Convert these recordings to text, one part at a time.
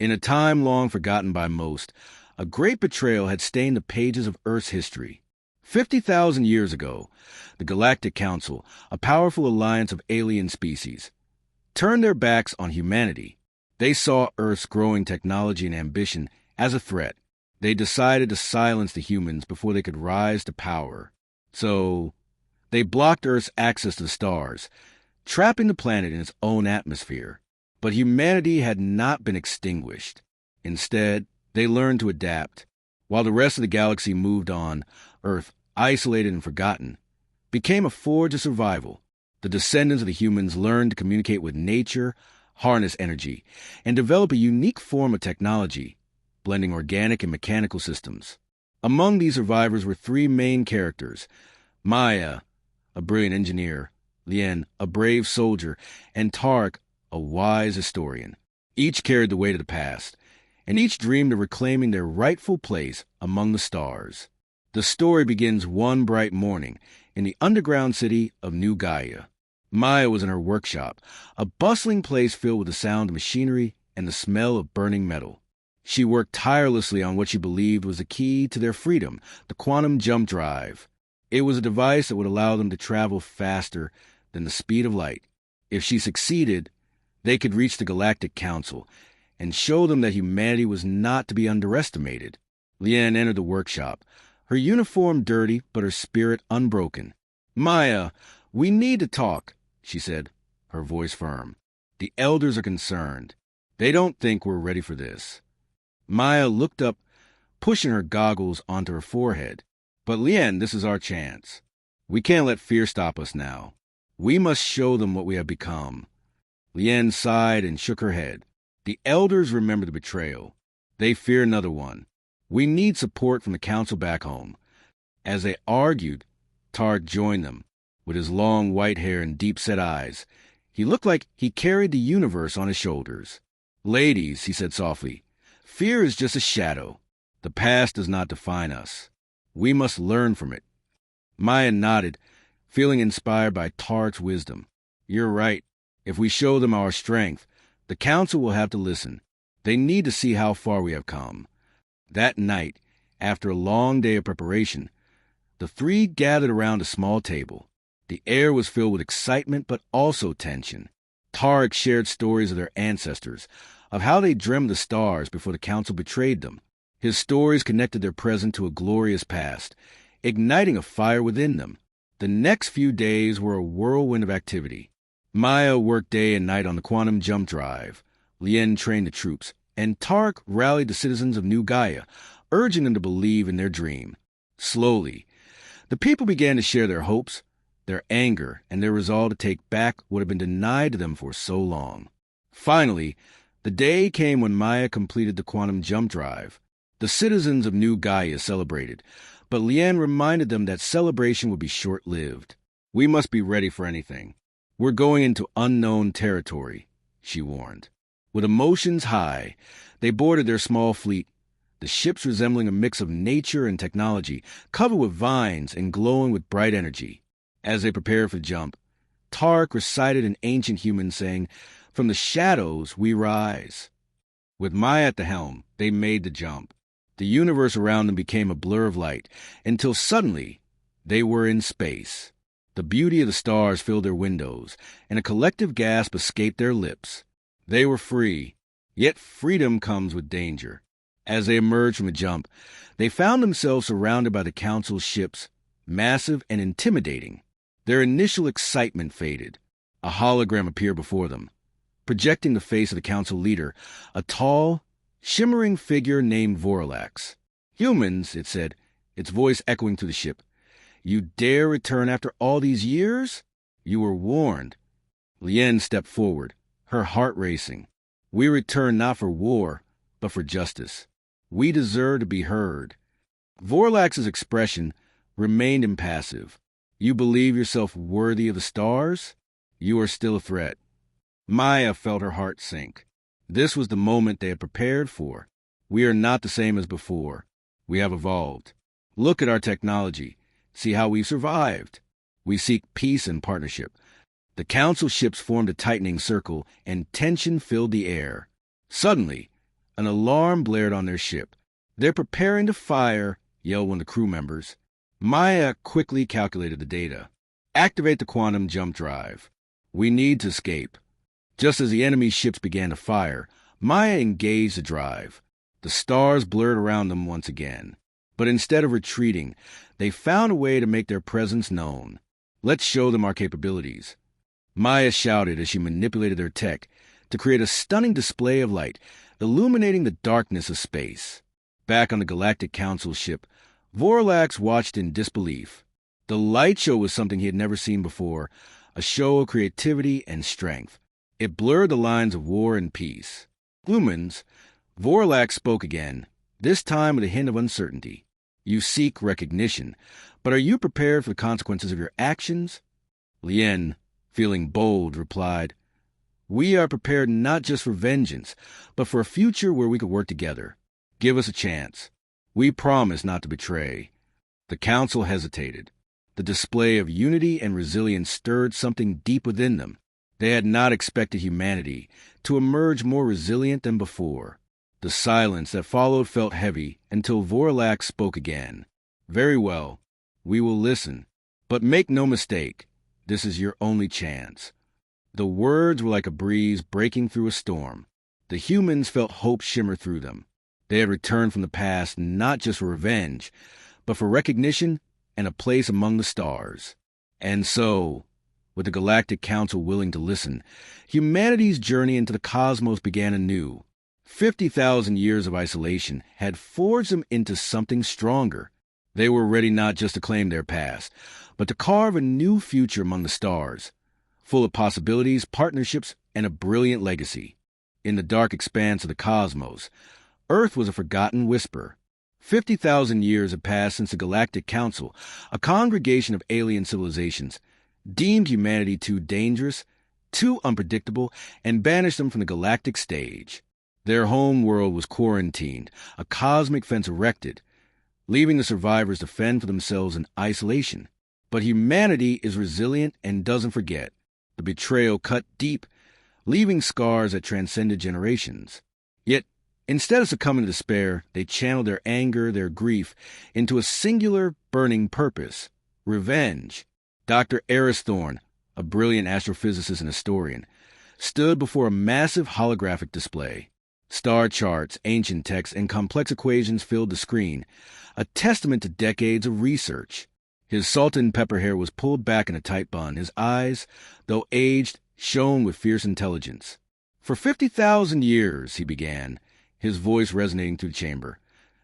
In a time long forgotten by most, a great betrayal had stained the pages of Earth's history. 50,000 years ago, the Galactic Council, a powerful alliance of alien species, turned their backs on humanity. They saw Earth's growing technology and ambition as a threat. They decided to silence the humans before they could rise to power. So, they blocked Earth's access to the stars, trapping the planet in its own atmosphere. But humanity had not been extinguished. Instead, they learned to adapt. While the rest of the galaxy moved on, Earth, isolated and forgotten, became a forge of survival. The descendants of the humans learned to communicate with nature, harness energy, and develop a unique form of technology, blending organic and mechanical systems. Among these survivors were three main characters: Maya, a brilliant engineer; Lien, a brave soldier; and Tark, a wise historian. Each carried the weight of the past, and each dreamed of reclaiming their rightful place among the stars. The story begins one bright morning in the underground city of New Gaia. Maya was in her workshop, a bustling place filled with the sound of machinery and the smell of burning metal. She worked tirelessly on what she believed was the key to their freedom, the quantum jump drive. It was a device that would allow them to travel faster than the speed of light. If she succeeded, they could reach the Galactic Council and show them that humanity was not to be underestimated. Lien entered the workshop, her uniform dirty but her spirit unbroken. "Maya, we need to talk," she said, her voice firm. "The elders are concerned. They don't think we're ready for this." Maya looked up, pushing her goggles onto her forehead. "But Lien, this is our chance. We can't let fear stop us now. We must show them what we have become." Lien sighed and shook her head. "The elders remember the betrayal. They fear another one. We need support from the council back home." As they argued, Tark joined them. With his long white hair and deep-set eyes, he looked like he carried the universe on his shoulders. "Ladies," he said softly, "fear is just a shadow. The past does not define us. We must learn from it." Maya nodded, feeling inspired by Tark's wisdom. "You're right. If we show them our strength, the council will have to listen. They need to see how far we have come." That night, after a long day of preparation, the three gathered around a small table. The air was filled with excitement but also tension. Tark shared stories of their ancestors, of how they dreamed the stars before the council betrayed them. His stories connected their present to a glorious past, igniting a fire within them. The next few days were a whirlwind of activity. Maya worked day and night on the quantum jump drive. Lien trained the troops, and Tark rallied the citizens of New Gaia, urging them to believe in their dream. Slowly, the people began to share their hopes, their anger, and their resolve to take back what had been denied to them for so long. Finally, the day came when Maya completed the quantum jump drive. The citizens of New Gaia celebrated, but Lien reminded them that celebration would be short-lived. "We must be ready for anything. We're going into unknown territory," she warned. With emotions high, they boarded their small fleet, the ships resembling a mix of nature and technology, covered with vines and glowing with bright energy. As they prepared for the jump, Tark recited an ancient human saying, "From the shadows we rise." With Maya at the helm, they made the jump. The universe around them became a blur of light, until suddenly they were in space. The beauty of the stars filled their windows, and a collective gasp escaped their lips. They were free, yet freedom comes with danger. As they emerged from the jump, they found themselves surrounded by the council's ships, massive and intimidating. Their initial excitement faded. A hologram appeared before them, projecting the face of the council leader, a tall, shimmering figure named Vorlax. "Humans," it said, its voice echoing through the ship. "You dare return after all these years? You were warned." Lien stepped forward, her heart racing. "We return not for war, but for justice. We deserve to be heard." Vorlax's expression remained impassive. "You believe yourself worthy of the stars? You are still a threat." Maya felt her heart sink. This was the moment they had prepared for. "We are not the same as before. We have evolved. Look at our technology. See how we've survived. We seek peace and partnership." The council ships formed a tightening circle, and tension filled the air. Suddenly, An alarm blared on their ship. "They're preparing to fire," yelled one of the crew members. Maya quickly calculated the data. "Activate the quantum jump drive. We need to escape." Just as the enemy ships began to fire, Maya engaged the drive. The stars blurred around them once again. But instead of retreating, they found a way to make their presence known. "Let's show them our capabilities." Maya shouted as she manipulated their tech to create a stunning display of light, illuminating the darkness of space. Back on the Galactic Council ship, Vorlax watched in disbelief. The light show was something he had never seen before, a show of creativity and strength. It blurred the lines of war and peace. "Humans," Vorlax spoke again, this time with a hint of uncertainty. "You seek recognition, but are you prepared for the consequences of your actions?" Lien, feeling bold, replied, "We are prepared not just for vengeance, but for a future where we could work together. Give us a chance. We promise not to betray." The council hesitated. The display of unity and resilience stirred something deep within them. They had not expected humanity to emerge more resilient than before. The silence that followed felt heavy until Vorlax spoke again. "Very well. We will listen. But make no mistake, this is your only chance." The words were like a breeze breaking through a storm. The humans felt hope shimmer through them. They had returned from the past not just for revenge, but for recognition and a place among the stars. And so, with the Galactic Council willing to listen, humanity's journey into the cosmos began anew. 50,000 years of isolation had forged them into something stronger. They were ready not just to claim their past, but to carve a new future among the stars, full of possibilities, partnerships, and a brilliant legacy. In the dark expanse of the cosmos, Earth was a forgotten whisper. 50,000 years had passed since the Galactic Council, a congregation of alien civilizations, deemed humanity too dangerous, too unpredictable, and banished them from the galactic stage. Their home world was quarantined, a cosmic fence erected, leaving the survivors to fend for themselves in isolation. But humanity is resilient and doesn't forget. The betrayal cut deep, leaving scars that transcended generations. Yet, instead of succumbing to despair, they channeled their anger, their grief, into a singular, burning purpose: revenge. Dr. Eris Thorne, a brilliant astrophysicist and historian, stood before a massive holographic display. Star charts, ancient texts, and complex equations filled the screen, a testament to decades of research. His salt and pepper hair was pulled back in a tight bun. His eyes, though aged, shone with fierce intelligence. "For 50,000 years," he began, his voice resonating through the chamber,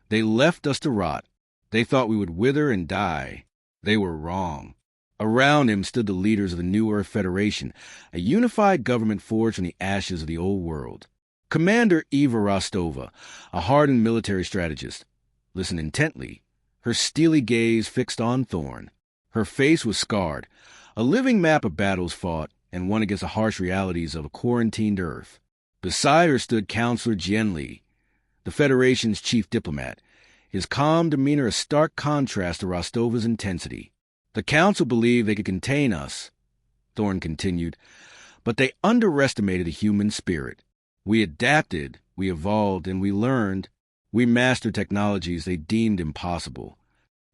"they left us to rot. They thought we would wither and die. They were wrong." Around him stood the leaders of the New Earth Federation, a unified government forged from the ashes of the old world. Commander Eva Rostova, a hardened military strategist, listened intently, her steely gaze fixed on Thorne. Her face was scarred, a living map of battles fought and won against the harsh realities of a quarantined Earth. Beside her stood Counselor Jianli, the Federation's chief diplomat, his calm demeanor a stark contrast to Rostova's intensity. "The Council believed they could contain us," Thorne continued, "but they underestimated the human spirit. We adapted, we evolved, and we learned. We mastered technologies they deemed impossible."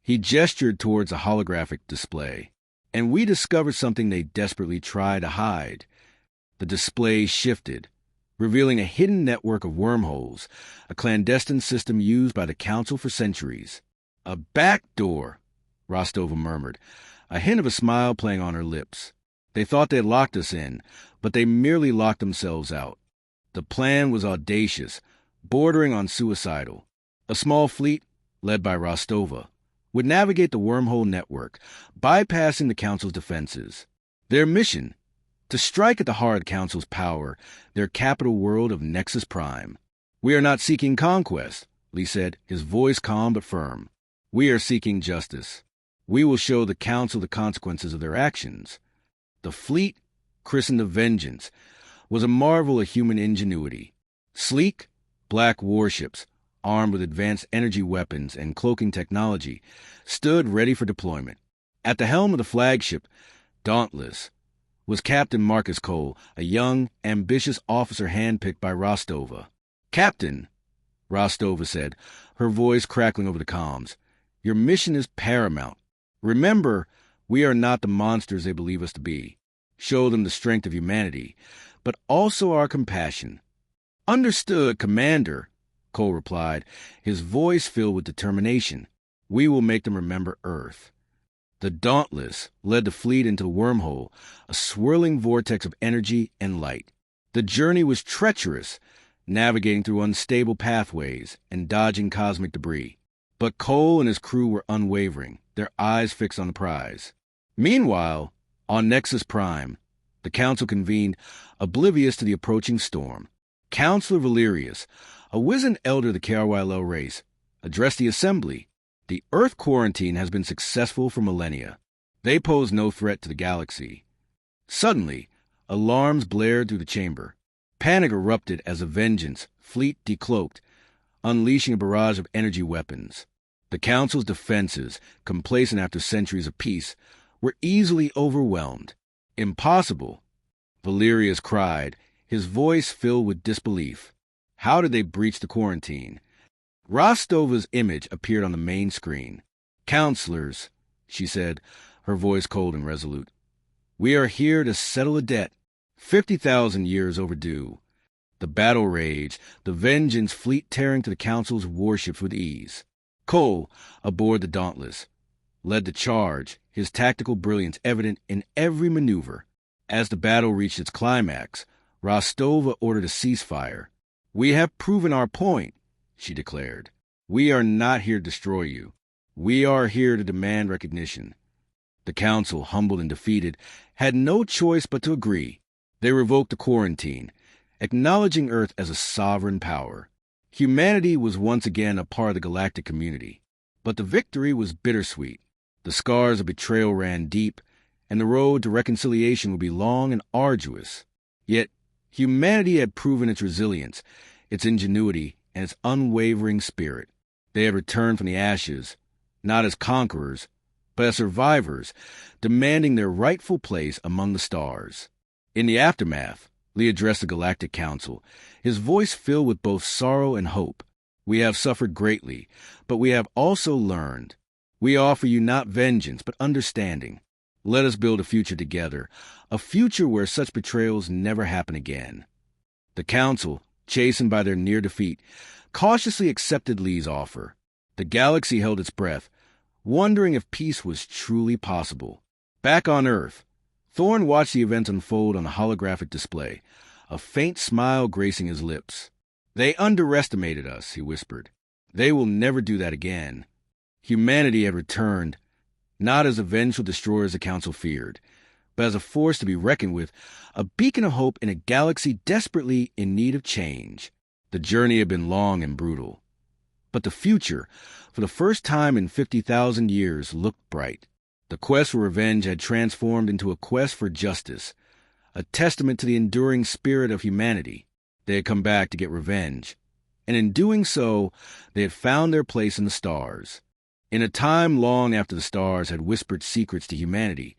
He gestured towards a holographic display. "And we discovered something they desperately tried to hide." The display shifted, revealing a hidden network of wormholes, a clandestine system used by the Council for centuries. "A back door," Rostova murmured, a hint of a smile playing on her lips. "They thought they had locked us in, but they merely locked themselves out." The plan was audacious, bordering on suicidal. A small fleet, led by Rostova, would navigate the wormhole network, bypassing the Council's defenses. Their mission: to strike at the heart of the Council's power, their capital world of Nexus Prime. "We are not seeking conquest," Lee said, his voice calm but firm. "We are seeking justice. We will show the Council the consequences of their actions." The fleet, christened the Vengeance, was a marvel of human ingenuity. Sleek, black warships, armed with advanced energy weapons and cloaking technology, stood ready for deployment. At the helm of the flagship, Dauntless, was Captain Marcus Cole, a young, ambitious officer handpicked by Rostova. "Captain," Rostova said, her voice crackling over the comms. Your mission is paramount. Remember, we are not the monsters they believe us to be. Show them the strength of humanity, but also our compassion. Understood, Commander, Cole replied, his voice filled with determination. We will make them remember Earth. The Dauntless led the fleet into the wormhole, a swirling vortex of energy and light. The journey was treacherous, navigating through unstable pathways and dodging cosmic debris. But Cole and his crew were unwavering, their eyes fixed on the prize. Meanwhile, on Nexus Prime, the Council convened, oblivious to the approaching storm. Counselor Valerius, a wizened elder of the KRYL race, addressed the assembly. The Earth quarantine has been successful for millennia. They pose no threat to the galaxy. Suddenly, alarms blared through the chamber. Panic erupted as the Vengeance fleet decloaked, unleashing a barrage of energy weapons. The Council's defenses, complacent after centuries of peace, were easily overwhelmed. Impossible, Valerius cried, his voice filled with disbelief. How did they breach the quarantine? Rostova's image appeared on the main screen. Counselors, she said, her voice cold and resolute. We are here to settle a debt, 50,000 years overdue. The battle raged, the Vengeance fleet tearing to the Council's warships with ease. Cole, aboard the Dauntless, led the charge, his tactical brilliance evident in every maneuver. As the battle reached its climax, Rostova ordered a ceasefire. We have proven our point, she declared. We are not here to destroy you. We are here to demand recognition. The Council, humbled and defeated, had no choice but to agree. They revoked the quarantine, acknowledging Earth as a sovereign power. Humanity was once again a part of the galactic community. But the victory was bittersweet. The scars of betrayal ran deep, and the road to reconciliation would be long and arduous. Yet, humanity had proven its resilience, its ingenuity, and its unwavering spirit. They had returned from the ashes, not as conquerors, but as survivors, demanding their rightful place among the stars. In the aftermath, Lee addressed the Galactic Council, his voice filled with both sorrow and hope. We have suffered greatly, but we have also learned. We offer you not vengeance, but understanding. Let us build a future together, a future where such betrayals never happen again. The Council, chastened by their near defeat, cautiously accepted Lee's offer. The galaxy held its breath, wondering if peace was truly possible. Back on Earth, Thorne watched the events unfold on a holographic display, a faint smile gracing his lips. They underestimated us, he whispered. They will never do that again. Humanity had returned, not as a vengeful destroyer as the Council feared, but as a force to be reckoned with, a beacon of hope in a galaxy desperately in need of change. The journey had been long and brutal. But the future, for the first time in 50,000 years, looked bright. The quest for revenge had transformed into a quest for justice, a testament to the enduring spirit of humanity. They had come back to get revenge, and in doing so, they had found their place in the stars. In a time long after the stars had whispered secrets to humanity,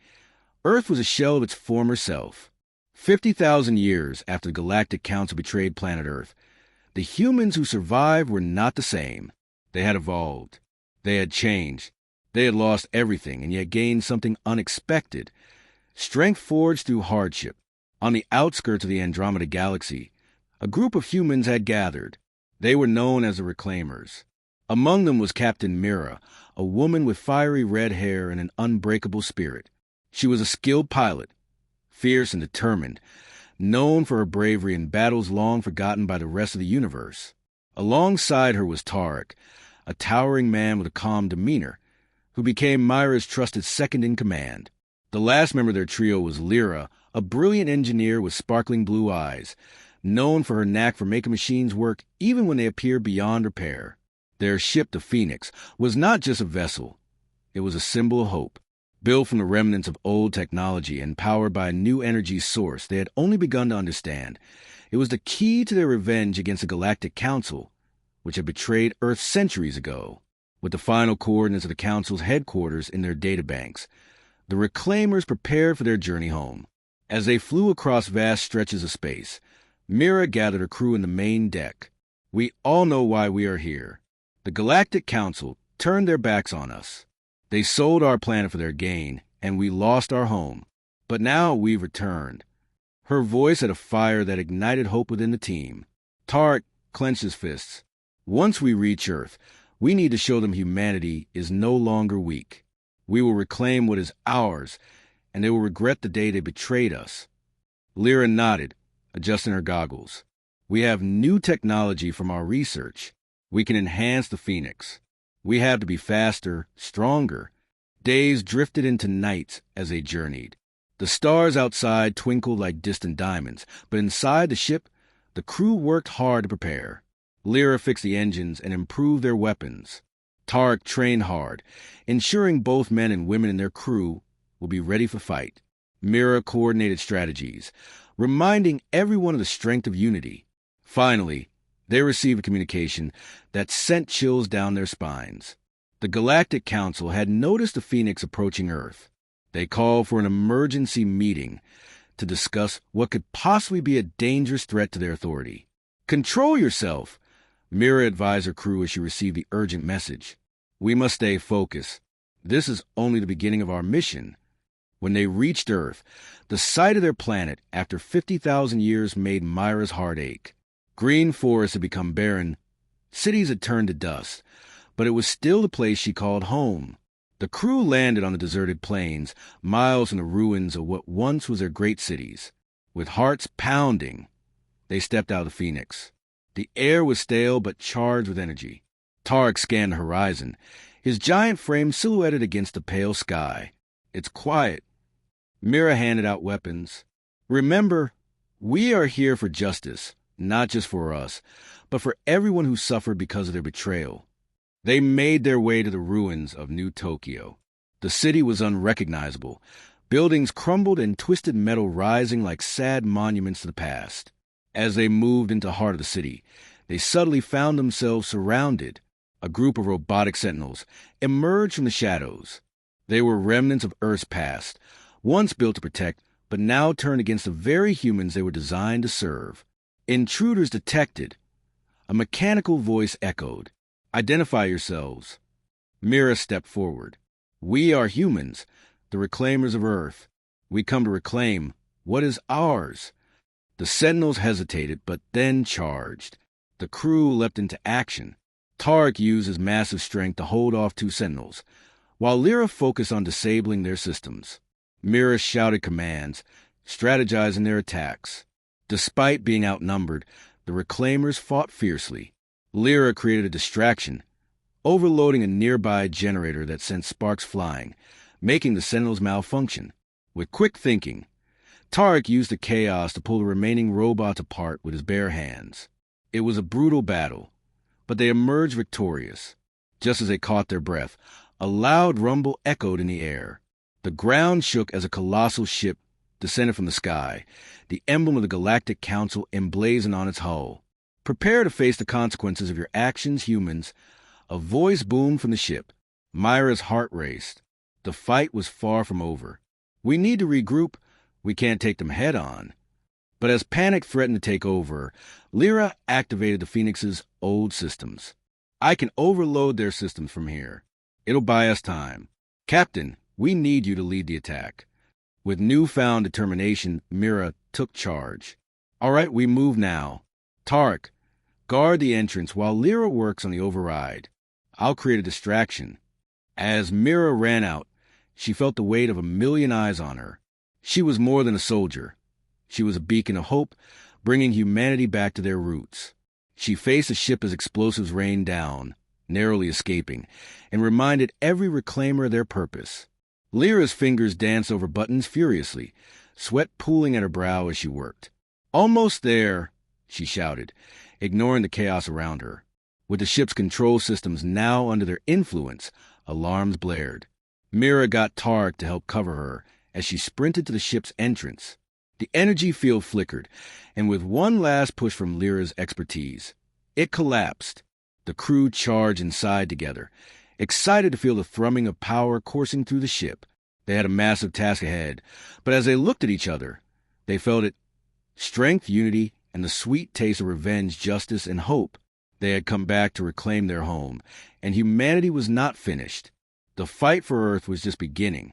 Earth was a shell of its former self. 50,000 years after the Galactic Council betrayed planet Earth, the humans who survived were not the same. They had evolved. They had changed. They had lost everything and yet gained something unexpected. Strength forged through hardship. On the outskirts of the Andromeda Galaxy, a group of humans had gathered. They were known as the Reclaimers. Among them was Captain Mira, a woman with fiery red hair and an unbreakable spirit. She was a skilled pilot, fierce and determined, known for her bravery in battles long forgotten by the rest of the universe. Alongside her was Tarek, a towering man with a calm demeanor, who became Myra's trusted second-in-command. The last member of their trio was Lyra, a brilliant engineer with sparkling blue eyes, known for her knack for making machines work even when they appeared beyond repair. Their ship, the Phoenix, was not just a vessel. It was a symbol of hope. Built from the remnants of old technology and powered by a new energy source they had only begun to understand, it was the key to their revenge against the Galactic Council, which had betrayed Earth centuries ago. With the final coordinates of the Council's headquarters in their databanks, the Reclaimers prepared for their journey home. As they flew across vast stretches of space, Mira gathered her crew in the main deck. We all know why we are here. The Galactic Council turned their backs on us. They sold our planet for their gain, and we lost our home. But now we've returned. Her voice had a fire that ignited hope within the team. Tarek clenched his fists. Once we reach Earth, we need to show them humanity is no longer weak. We will reclaim what is ours, and they will regret the day they betrayed us. Lyra nodded, adjusting her goggles. We have new technology from our research. We can enhance the Phoenix. We have to be faster, stronger. Days drifted into nights as they journeyed. The stars outside twinkled like distant diamonds, but inside the ship, the crew worked hard to prepare. Lyra fixed the engines and improved their weapons. Tarek trained hard, ensuring both men and women in their crew will be ready for fight. Mira coordinated strategies, reminding everyone of the strength of unity. Finally, they received a communication that sent chills down their spines. The Galactic Council had noticed the Phoenix approaching Earth. They called for an emergency meeting to discuss what could possibly be a dangerous threat to their authority. Control yourself, Mira advised her crew as she received the urgent message. We must stay focused. This is only the beginning of our mission. When they reached Earth, the sight of their planet after 50,000 years made Myra's heart ache. Green forests had become barren, cities had turned to dust, but it was still the place she called home. The crew landed on the deserted plains, miles from the ruins of what once was their great cities. With hearts pounding, they stepped out of the Phoenix. The air was stale but charged with energy. Tarek scanned the horizon, his giant frame silhouetted against the pale sky. It's quiet. Mira handed out weapons. Remember, we are here for justice, not just for us, but for everyone who suffered because of their betrayal. They made their way to the ruins of New Tokyo. The city was unrecognizable, buildings crumbled and twisted metal rising like sad monuments to the past. As they moved into the heart of the city, they suddenly found themselves surrounded. A group of robotic sentinels emerged from the shadows. They were remnants of Earth's past, once built to protect, but now turned against the very humans they were designed to serve. Intruders detected. A mechanical voice echoed. Identify yourselves. Mira stepped forward. We are humans, the reclaimers of Earth. We come to reclaim what is ours. The sentinels hesitated, but then charged. The crew leapt into action. Tarek used his massive strength to hold off two sentinels, while Lyra focused on disabling their systems. Mira shouted commands, strategizing their attacks. Despite being outnumbered, the reclaimers fought fiercely. Lyra created a distraction, overloading a nearby generator that sent sparks flying, making the sentinels malfunction. With quick thinking, Tarek used the chaos to pull the remaining robots apart with his bare hands. It was a brutal battle, but they emerged victorious. Just as they caught their breath, a loud rumble echoed in the air. The ground shook as a colossal ship descended from the sky, the emblem of the Galactic Council emblazoned on its hull. Prepare to face the consequences of your actions, humans. A voice boomed from the ship. Myra's heart raced. The fight was far from over. We need to regroup. We can't take them head on. But as panic threatened to take over, Lyra activated the Phoenix's old systems. I can overload their systems from here. It'll buy us time. Captain, we need you to lead the attack. With newfound determination, Mira took charge. All right, we move now. Tarek, guard the entrance while Lyra works on the override. I'll create a distraction. As Mira ran out, she felt the weight of 1,000,000 eyes on her. She was more than a soldier. She was a beacon of hope, bringing humanity back to their roots. She faced the ship as explosives rained down, narrowly escaping, and reminded every reclaimer of their purpose. Lyra's fingers danced over buttons furiously, sweat pooling at her brow as she worked. Almost there, she shouted, ignoring the chaos around her. With the ship's control systems now under their influence, alarms blared. Mira got Tarek to help cover her as she sprinted to the ship's entrance. The energy field flickered, and with one last push from Lyra's expertise, it collapsed. The crew charged inside together, excited to feel the thrumming of power coursing through the ship. They had a massive task ahead, but as they looked at each other, they felt it. Strength, unity, and the sweet taste of revenge, justice, and hope. They had come back to reclaim their home, and humanity was not finished. The fight for Earth was just beginning.